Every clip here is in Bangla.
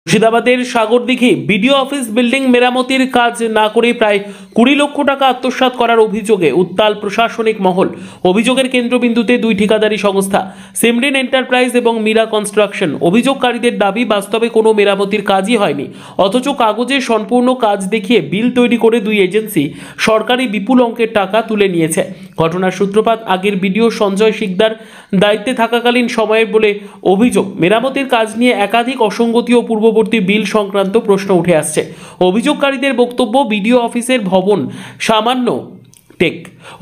মুর্শিদাবাদের সাগরদিঘি বিডিও অফিস বিল্ডিং মেরামতির কাজ না করে প্রায় 20 লক্ষ টাকা আত্মসাৎ করার অভিযোগে উত্তাল প্রশাসনিক মহল। অভিযোগের কেন্দ্রবিন্দুতে দুই ঠিকাদারি সংস্থা সিমরিন এন্টারপ্রাইজ এবং মীরা কনস্ট্রাকশন। অভিযোগকারীদের দাবি, বাস্তবে কোনো মেরামতির কাজই হয়নি, অথচ কাগজে সম্পূর্ণ কাজ দেখিয়ে বিল তৈরি করে দুই এজেন্সি সরকারি বিপুল অঙ্কের টাকা তুলে নিয়েছে। ঘটনার সূত্রপাত আগের বিডিও সঞ্জয় শিকদার দায়িত্বে থাকাকালীন সময়ের বলে অভিযোগ। মেরামতির কাজ নিয়ে একাধিক অসঙ্গতি ও পূর্ববর্তী বিল সংক্রান্ত প্রশ্ন উঠে আসছে। অভিযোগকারীদের বক্তব্য, বিডিও অফিসের ভবন সামান্য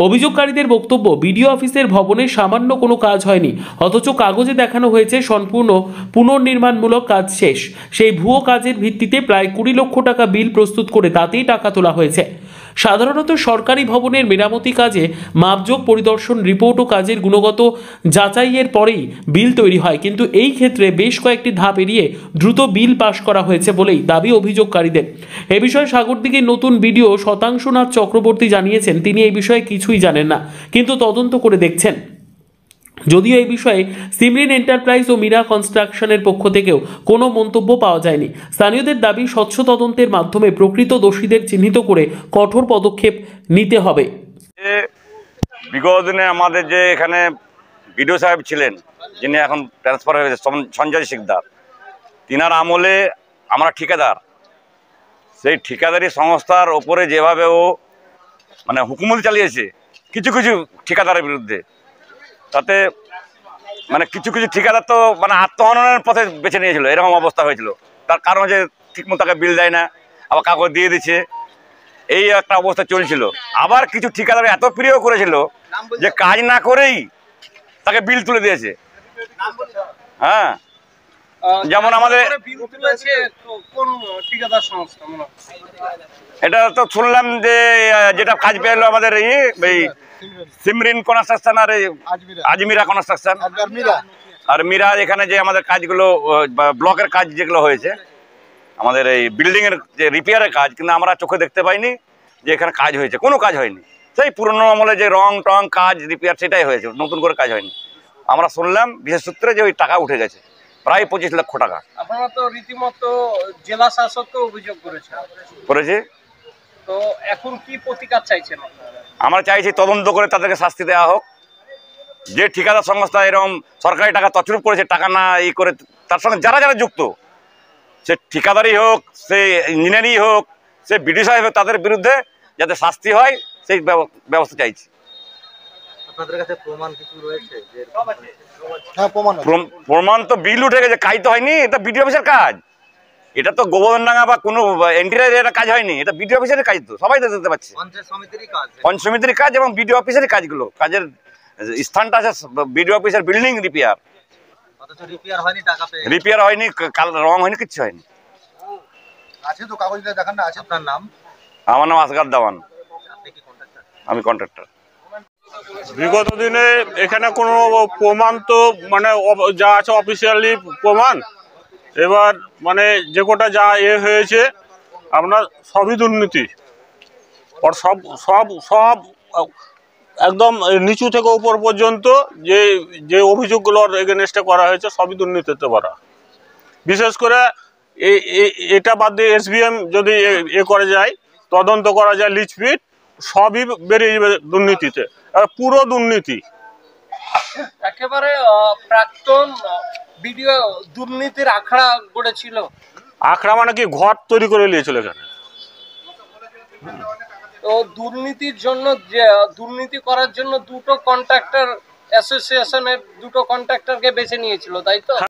অভিযোগকারীদের বক্তব্য বিডিও অফিসের ভবনে সামান্য কোনো কাজ হয়নি, অথচ কাগজে দেখানো হয়েছে সম্পূর্ণ পুনর্নির্মাণমূলক কাজ শেষ। সেই ভুয়ো কাজের ভিত্তিতে প্রায় 20 লক্ষ টাকা বিল প্রস্তুত করে তাতেই টাকা তোলা হয়েছে। সাধারণত সরকারি ভবনের মেরামতি কাজে মাপজোক, পরিদর্শন রিপোর্ট ও কাজের গুণগত যাচাইয়ের পরেই বিল তৈরি হয়, কিন্তু এই ক্ষেত্রে বেশ কয়েকটি ধাপ এড়িয়ে দ্রুত বিল পাশ করা হয়েছে বলেই দাবি অভিযোগকারীদের। এ বিষয়ে সাগরদিঘির নতুন বিডিও শতাংশনাথ চক্রবর্তী জানিয়েছেন, তিনি এই বিষয়ে কিছুই জানেন না, কিন্তু তদন্ত করে দেখছেন। যদিও এই বিষয়ে সিমরিন এন্টারপ্রাইজ ও মীরা কনস্ট্রাকশনের পক্ষ থেকেও কোনো মন্তব্য পাওয়া যায়নি। স্থানীয়দের দাবি, স্বচ্ছ তদন্তের মাধ্যমে প্রকৃত দোষীদের চিহ্নিত করে কঠোর পদক্ষেপ নিতে হবে। বিগত দিনে আমাদের যে এখানে বিডিও সাহেব ছিলেন, যিনি এখন ট্রান্সফার হয়েছে, সঞ্জয় শিকদার, তিনার আমলে আমরা ঠিকাদার, সেই ঠিকাদারি সংস্থার ওপরে যেভাবে ও হুকুমতি চালিয়েছে কিছু কিছু ঠিকাদারের বিরুদ্ধে, তাতে কিছু কিছু ঠিকাদার তো আত্মহননের পথে বেছে নিয়েছিল, এরকম অবস্থা হয়েছিল। তার কারণ হচ্ছে ঠিকমতো তাকে বিল দেয় না, আবার কাগজ দিয়ে দিচ্ছে, এই একটা অবস্থা চলছিল। আবার কিছু ঠিকাদার এত প্রিয় করেছিল যে কাজ না করেই তাকে বিল তুলে দিয়েছে। হ্যাঁ, যেমন আমাদের এটা তো শুনলাম যে যেটা কাজ পেয়ে এলো আমাদের এই সিমরিন কনস্ট্রাকশন আর আজমিরা কনস্ট্রাকশন আর মীরা, এখানে যে আমাদের কাজগুলো ব্লকের কাজ যেগুলো হয়েছে, আমাদের এই বিল্ডিং এর যে রিপেয়ারের কাজ, কিন্তু আমরা চোখে দেখতে পাইনি যে এখানে কাজ হয়েছে। কোনো কাজ হয়নি, সেই পুরনো আমলে যে রং টং কাজ রিপেয়ার সেটাই হয়েছে, নতুন করে কাজ হয়নি। আমরা শুনলাম বিশেষ সূত্রে যে ওই টাকা উঠে গেছে প্রায় 25 লক্ষ টাকা। আপনারা তো রীতিমতো জেলা শাসককে অভিযোগ করেছে, তো এখন কি প্রতিকার চাইছেন? আমরা চাইছি তদন্ত করে তাদেরকে শাস্তি দেওয়া হোক। যে ঠিকাদার সংস্থা এরকম সরকারি টাকা তছরূপ করেছে, টাকা না করে, তার সঙ্গে যারা যারা যুক্ত, সে ঠিকাদারই হোক, সে ইঞ্জিনিয়ারই হোক, সে বিডিও সাহেব হোক, তাদের বিরুদ্ধে যাতে শাস্তি হয় সেই ব্যবস্থা চাইছি। আপনাদের কাছে প্রমাণ কিছু রয়েছে? প্রমাণ তো বিল উঠে গেছে, কাজ তো হয়নি। এটা বিডিও অফিসের কাজ, এটা তো গোবর্ধনডাঙ্গা বা কোনো এন্টিরিয়ার কাজ হয়নি, এটা বিডিও অফিসের কাজ। তো সবাই তো দেখতে পাচ্ছে পঞ্চায়েত সমিতির কাজ এবং বিডিও অফিসের কাজগুলো, কাজের স্থানটা আছে বিডিও অফিসের বিল্ডিং রিপেয়ার, রিপেয়ার হয়নি, রং হয়নি, কিচ্ছু হয়নি। আপনার নাম? আমার নাম আসগার দেওয়ান, আমি কন্ট্রাক্টর। বিগত দিনে এখানে কোনো প্রমাণ তো যা আছে অফিসিয়ালি প্রমাণ, এবার যে কোটা যা হয়েছে আপনার সবই দুর্নীতি। আর সব সব সব একদম নিচু থেকে উপর পর্যন্ত যে যে অভিযোগগুলোর এগেনস্টে করা হয়েছে সবই দুর্নীতিতে ভরা। বিশেষ করে এটা বাদ দিয়ে এসবিএম যদি করে যায়, তদন্ত করা যায়, লিচপিট, সবই বেরিয়ে যাবে দুর্নীতিতে, পুরো দুর্নীতি। একেবারে প্রাক্তন বিডিও দুর্নীতির আখড়া গড়েছিল। আখড়া কি ঘর তৈরি করে নিয়েছিল এখানে। তো দুর্নীতির জন্য, দুর্নীতি করার জন্য দুটো কন্ট্রাক্টর অ্যাসোসিয়েশনের দুটো কন্ট্রাক্টরকে বেছে নিয়েছিল, তাই তো?